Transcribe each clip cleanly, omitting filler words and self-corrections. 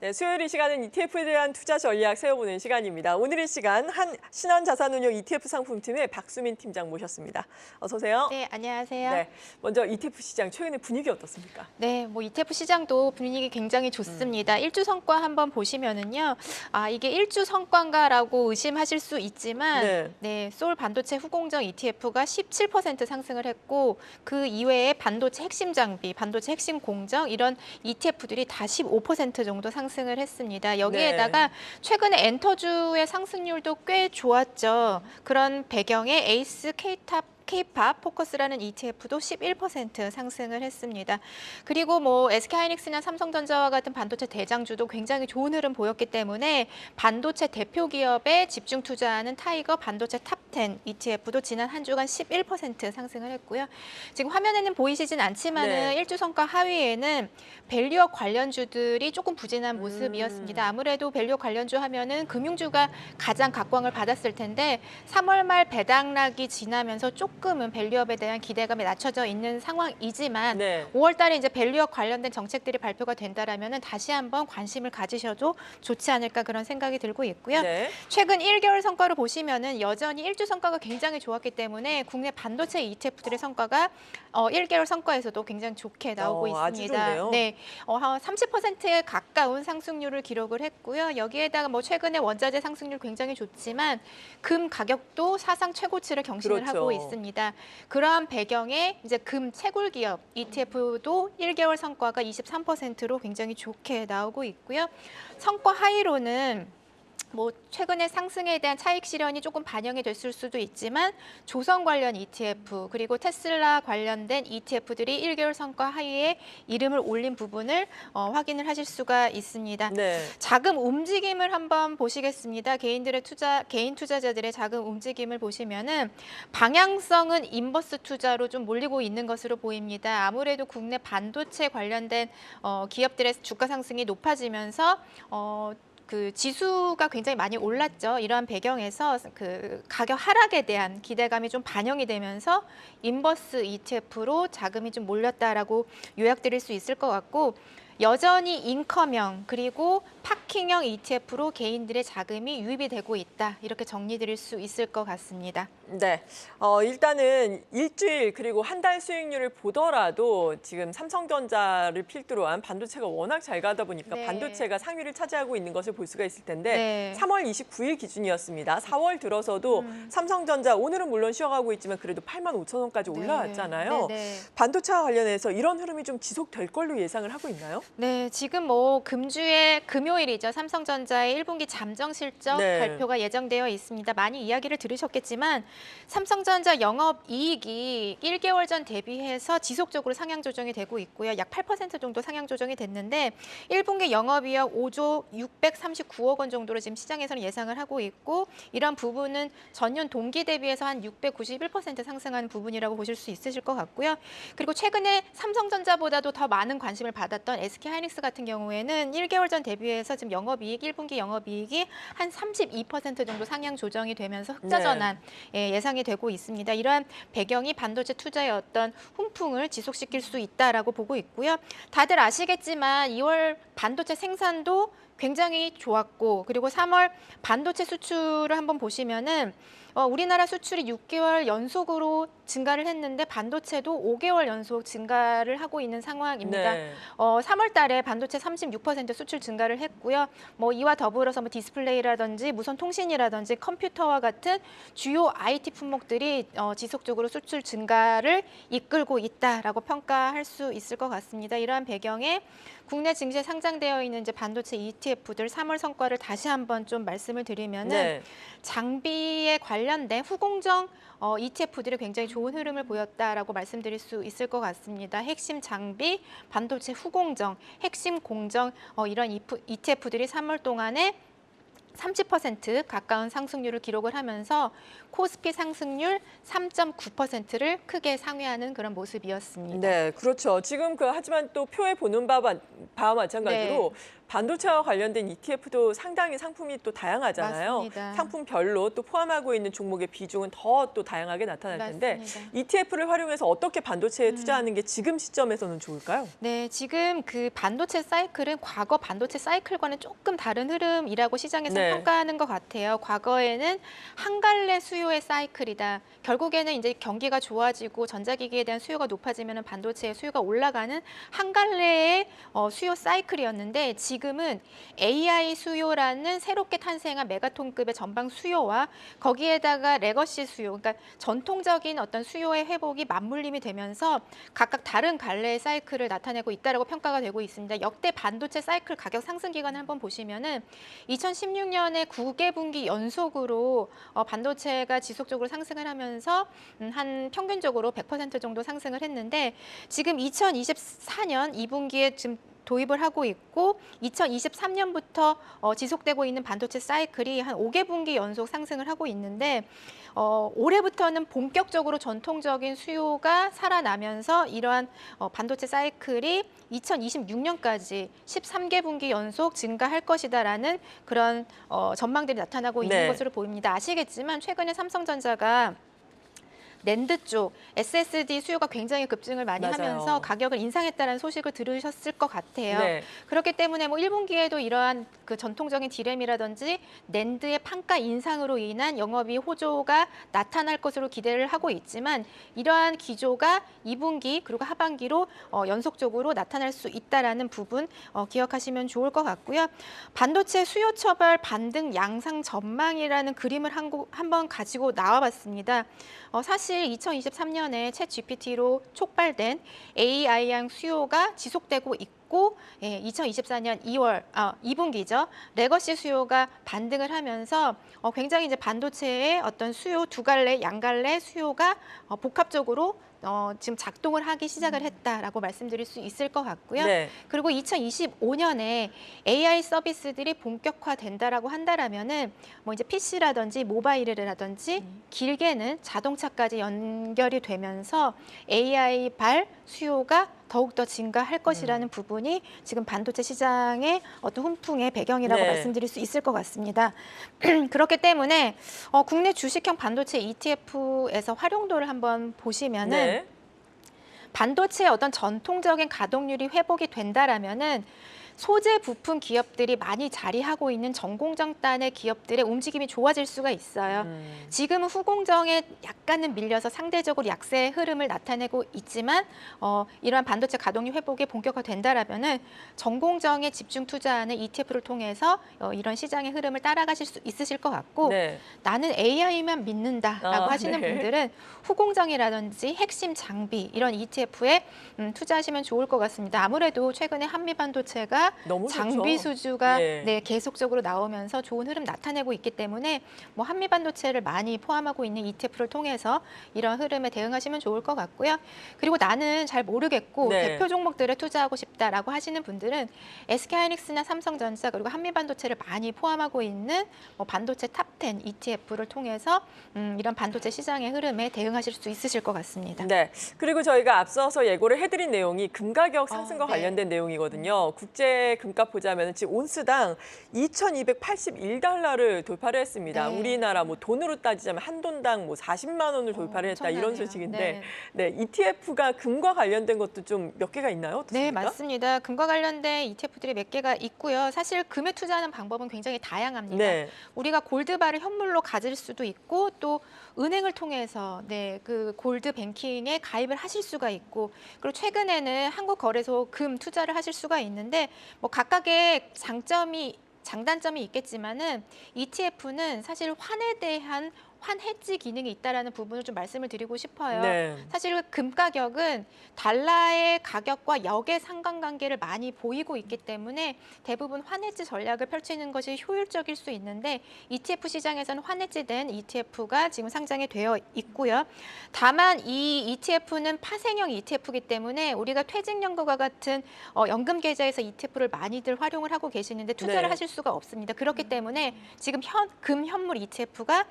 네, 수요일 이 시간은 ETF에 대한 투자 전략 세워보는 시간입니다. 오늘 이 시간 신한자산운용 ETF 상품팀의 박수민 팀장 모셨습니다. 어서 오세요. 네, 안녕하세요. 네, 먼저 ETF 시장 최근의 분위기 어떻습니까? 네, ETF 시장도 분위기 굉장히 좋습니다. 일주 성과 한번 보시면은요, 이게 일주 성과인가라고 의심하실 수 있지만, 네, 소울 반도체 후공정 ETF가 17% 상승을 했고, 그 이외에 반도체 핵심 장비, 반도체 핵심 공정 이런 ETF들이 다 15% 정도 상승을 했습니다. 여기에다가 최근에 엔터주의 상승률도 꽤 좋았죠. 그런 배경에 에이스 K-팝 포커스라는 ETF도 11% 상승을 했습니다. 그리고 뭐 SK하이닉스나 삼성전자와 같은 반도체 대장주도 굉장히 좋은 흐름 보였기 때문에 반도체 대표 기업에 집중 투자하는 타이거 반도체 탑10 ETF도 지난 한 주간 11% 상승을 했고요. 지금 화면에는 보이시진 않지만은 일주 성과 하위에는 밸류업 관련주들이 조금 부진한 모습이었습니다. 아무래도 밸류업 관련주 하면은 금융주가 가장 각광을 받았을 텐데 3월 말 배당락이 지나면서 조금은 밸류업에 대한 기대감이 낮춰져 있는 상황이지만 5월 달에 이제 밸류업 관련된 정책들이 발표가 된다라면은 다시 한번 관심을 가지셔도 좋지 않을까 그런 생각이 들고 있고요. 최근 1개월 성과를 보시면은 여전히 일주 성과가 굉장히 좋았기 때문에 국내 반도체 ETF들의 성과가 1개월 성과에서도 굉장히 좋게 나오고 있습니다. 아주 좋네요. 네, 30%에 가까운 상승률을 기록을 했고요. 여기에다가 뭐 최근에 원자재 상승률 굉장히 좋지만 금 가격도 사상 최고치를 경신을 하고 있습니다. 그러한 배경에 이제 금 채굴 기업 ETF도 1개월 성과가 23%로 굉장히 좋게 나오고 있고요. 성과 하위로는 뭐 최근에 상승에 대한 차익 실현이 조금 반영이 됐을 수도 있지만 조선 관련 ETF 그리고 테슬라 관련된 ETF들이 1개월 성과 하위에 이름을 올린 부분을 확인을 하실 수가 있습니다. 자금 움직임을 한번 보시겠습니다. 개인 투자자들의 자금 움직임을 보시면은 방향성은 인버스 투자로 좀 몰리고 있는 것으로 보입니다. 아무래도 국내 반도체 관련된 기업들의 주가 상승이 높아지면서 그 지수가 굉장히 많이 올랐죠. 이러한 배경에서 그 가격 하락에 대한 기대감이 좀 반영이 되면서 인버스 ETF로 자금이 좀 몰렸다라고 요약드릴 수 있을 것 같고 여전히 인컴형 그리고 파킹형 ETF로 개인들의 자금이 유입이 되고 있다. 이렇게 정리드릴 수 있을 것 같습니다. 네, 일단은 일주일 그리고 한 달 수익률을 보더라도 지금 삼성전자를 필두로 한 반도체가 워낙 잘 가다 보니까 반도체가 상위를 차지하고 있는 것을 볼 수가 있을 텐데 3월 29일 기준이었습니다. 4월 들어서도 삼성전자 오늘은 물론 쉬어가고 있지만 그래도 85,000원까지 올라왔잖아요. 반도체와 관련해서 이런 흐름이 좀 지속될 걸로 예상을 하고 있나요? 네, 지금 뭐 금주에 금요일이죠. 삼성전자의 1분기 잠정 실적 발표가 예정되어 있습니다. 많이 이야기를 들으셨겠지만 삼성전자 영업이익이 1개월 전 대비해서 지속적으로 상향 조정이 되고 있고요. 약 8% 정도 상향 조정이 됐는데 1분기 영업이익 5조 639억 원 정도로 지금 시장에서는 예상을 하고 있고 이런 부분은 전년 동기 대비해서 한 691% 상승한 부분이라고 보실 수 있으실 것 같고요. 그리고 최근에 삼성전자보다도 더 많은 관심을 받았던 SK하이닉스 같은 경우에는 1개월 전 대비해서 지금 영업이익 1분기 영업이익이 한 32% 정도 상향 조정이 되면서 흑자 전환 예상이 되고 있습니다. 이러한 배경이 반도체 투자의 어떤 훈풍을 지속시킬 수 있다라고 보고 있고요. 다들 아시겠지만 2월 반도체 생산도 굉장히 좋았고 그리고 3월 반도체 수출을 한번 보시면은 우리나라 수출이 6개월 연속으로 증가를 했는데 반도체도 5개월 연속 증가를 하고 있는 상황입니다. 3월 달에 반도체 36% 수출 증가를 했고요. 뭐 이와 더불어서 뭐 디스플레이라든지 무선 통신이라든지 컴퓨터와 같은 주요 IT 품목들이 지속적으로 수출 증가를 이끌고 있다라고 평가할 수 있을 것 같습니다. 이러한 배경에 국내 증시에 상장되어 있는 이제 반도체 ETF들 3월 성과를 다시 한번 좀 말씀을 드리면은 장비에 관련된 후공정 ETF들이 굉장히 좋은 흐름을 보였다라고 말씀드릴 수 있을 것 같습니다. 핵심 장비, 반도체 후공정, 핵심 공정 이런 ETF들이 3월 동안에 30% 가까운 상승률을 기록을 하면서 코스피 상승률 3.9%를 크게 상회하는 그런 모습이었습니다. 네, 그렇죠. 지금 하지만 또 표에 보는 바와 마찬가지로 반도체와 관련된 ETF도 상당히 상품이 또 다양하잖아요. 맞습니다. 상품별로 또 포함하고 있는 종목의 비중은 더 또 다양하게 나타날 텐데 맞습니다. ETF를 활용해서 어떻게 반도체에 투자하는 게 지금 시점에서는 좋을까요? 네, 지금 그 반도체 사이클은 과거 반도체 사이클과는 조금 다른 흐름이라고 시장에서 네. 평가하는 것 같아요. 과거에는 한 갈래 수요의 사이클이다. 결국에는 이제 경기가 좋아지고 전자기기에 대한 수요가 높아지면 반도체의 수요가 올라가는 한 갈래의 수요 사이클이었는데 지금은 AI 수요라는 새롭게 탄생한 메가톤급의 전방 수요와 거기에다가 레거시 수요, 그러니까 전통적인 어떤 수요의 회복이 맞물림이 되면서 각각 다른 갈래의 사이클을 나타내고 있다라고 평가가 되고 있습니다. 역대 반도체 사이클 가격 상승 기간을 한번 보시면은 2016년에 9개분기 연속으로 반도체가 지속적으로 상승을 하면서 한 평균적으로 100% 정도 상승을 했는데 지금 2024년 2분기에 지금 도입을 하고 있고 2023년부터 지속되고 있는 반도체 사이클이 한 5개분기 연속 상승을 하고 있는데 올해부터는 본격적으로 전통적인 수요가 살아나면서 이러한 반도체 사이클이 2026년까지 13개분기 연속 증가할 것이다라는 그런 전망들이 나타나고 있는 네. 것으로 보입니다. 아시겠지만 최근에 삼성전자가 낸드 쪽 SSD 수요가 굉장히 급증을 많이 맞아요. 하면서 가격을 인상했다는 소식을 들으셨을 것 같아요. 네. 그렇기 때문에 뭐 1분기에도 이러한 그 전통적인 디램이라든지 낸드의 판가 인상으로 인한 영업이익 호조가 나타날 것으로 기대를 하고 있지만 이러한 기조가 2분기 그리고 하반기로 연속적으로 나타날 수 있다라는 부분 기억하시면 좋을 것 같고요. 반도체 수요 처발 반등 양상 전망이라는 그림을 한번 가지고 나와봤습니다. 사실 2023년에 챗 GPT로 촉발된 AI양 수요가 지속되고 있고 2024년 2분기죠. 레거시 수요가 반등을 하면서 굉장히 이제 반도체의 어떤 수요 두 갈래, 양갈래 수요가 복합적으로 지금 작동을 하기 시작을 했다라고 말씀드릴 수 있을 것 같고요. 네. 그리고 2025년에 AI 서비스들이 본격화된다라고 한다라면은 뭐 이제 PC라든지 모바일이라든지 길게는 자동차까지 연결이 되면서 AI 발 수요가 더욱더 증가할 것이라는 부분이 지금 반도체 시장의 어떤 훈풍의 배경이라고 네. 말씀드릴 수 있을 것 같습니다. 그렇기 때문에 국내 주식형 반도체 ETF에서 활용도를 한번 보시면은 네. 반도체의 어떤 전통적인 가동률이 회복이 된다라면은 소재 부품 기업들이 많이 자리하고 있는 전공정단의 기업들의 움직임이 좋아질 수가 있어요. 지금은 후공정에 약간은 밀려서 상대적으로 약세의 흐름을 나타내고 있지만 이러한 반도체 가동률 회복이 본격화된다라면은 전공정에 집중 투자하는 ETF를 통해서 이런 시장의 흐름을 따라가실 수 있으실 것 같고 네. 나는 AI만 믿는다라고 하시는 네. 분들은 후공정이라든지 핵심 장비 이런 ETF에 투자하시면 좋을 것 같습니다. 아무래도 최근에 한미 반도체가 너무 장비 좋죠. 수주가 예. 계속적으로 나오면서 좋은 흐름 나타내고 있기 때문에 뭐 한미 반도체를 많이 포함하고 있는 ETF를 통해서 이런 흐름에 대응하시면 좋을 것 같고요. 그리고 나는 잘 모르겠고 네. 대표 종목들에 투자하고 싶다라고 하시는 분들은 SK하이닉스나 삼성전자 그리고 한미 반도체를 많이 포함하고 있는 반도체 탑10 ETF를 통해서 이런 반도체 시장의 흐름에 대응하실 수 있으실 것 같습니다. 네. 그리고 저희가 앞서서 예고를 해드린 내용이 금 가격 상승과 네. 관련된 내용이거든요. 국제 금값 보자면 지금 온스당 2,281달러를 돌파를 했습니다. 네. 우리나라 뭐 돈으로 따지자면 한 돈당 뭐 40만 원을 돌파를 했다 이런 엄청나네요. 소식인데, 네. ETF가 금과 관련된 것도 좀 몇 개가 있나요? 네, 어떻습니까? 맞습니다. 금과 관련된 ETF들이 몇 개가 있고요. 사실 금에 투자하는 방법은 굉장히 다양합니다. 네. 우리가 골드바를 현물로 가질 수도 있고 또 은행을 통해서 그 골드 뱅킹에 가입을 하실 수가 있고 그리고 최근에는 한국거래소 금 투자를 하실 수가 있는데 뭐 각각의 장단점이 있겠지만은 ETF는 사실 환에 대한 환 해지 기능이 있다라는 부분을 좀 말씀을 드리고 싶어요. 네. 사실 금 가격은 달러의 가격과 역의 상관관계를 많이 보이고 있기 때문에 대부분 환 해지 전략을 펼치는 것이 효율적일 수 있는데 ETF 시장에서는 환 해지된 ETF가 지금 상장이 되어 있고요. 다만 이 ETF는 파생형 ETF이기 때문에 우리가 퇴직연금과 같은 연금 계좌에서 ETF를 많이들 활용을 하고 계시는데 투자를 네. 하실 수가 없습니다. 그렇기 때문에 지금 금 현물 ETF가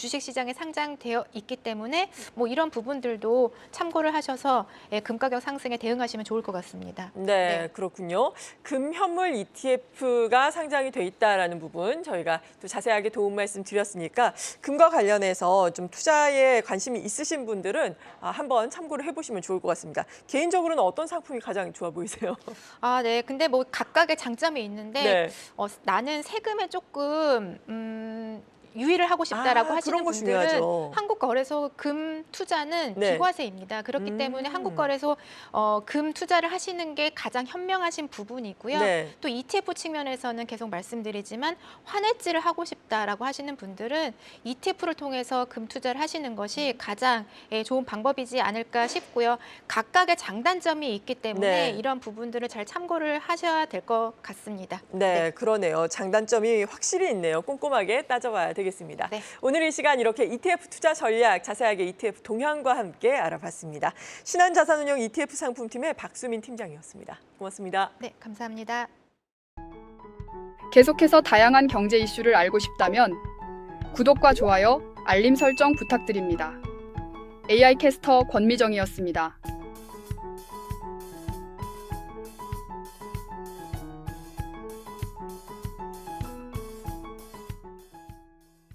주식시장에 상장되어 있기 때문에 뭐 이런 부분들도 참고를 하셔서 금 가격 상승에 대응하시면 좋을 것 같습니다. 네, 그렇군요. 금 현물 ETF가 상장이 돼 있다라는 부분 저희가 또 자세하게 도움 말씀 드렸으니까 금과 관련해서 좀 투자에 관심이 있으신 분들은 한번 참고를 해보시면 좋을 것 같습니다. 개인적으로는 어떤 상품이 가장 좋아 보이세요? 네. 근데 뭐 각각의 장점이 있는데 네. 나는 세금에 조금 유의를 하고 싶다라고 하시는 그런 거 분들은 중요하죠. 한국거래소 금 투자는 네. 비과세입니다. 그렇기 때문에 한국거래소 금 투자를 하시는 게 가장 현명하신 부분이고요. 네. 또 ETF 측면에서는 계속 말씀드리지만 환해지를 하고 싶다라고 하시는 분들은 ETF를 통해서 금 투자를 하시는 것이 가장 좋은 방법이지 않을까 싶고요. 각각의 장단점이 있기 때문에 네. 이런 부분들을 잘 참고를 하셔야 될 것 같습니다. 네, 그러네요. 장단점이 확실히 있네요. 꼼꼼하게 따져봐야 되겠습니다. 네. 오늘 이 시간 이렇게 ETF 투자 전략 자세하게 ETF 동향과 함께 알아봤습니다. 신한자산운용 ETF 상품팀의 박수민 팀장이었습니다. 고맙습니다. 네, 감사합니다. 계속해서 다양한 경제 이슈를 알고 싶다면 구독과 좋아요, 알림 설정 부탁드립니다. AI 캐스터 권미정이었습니다.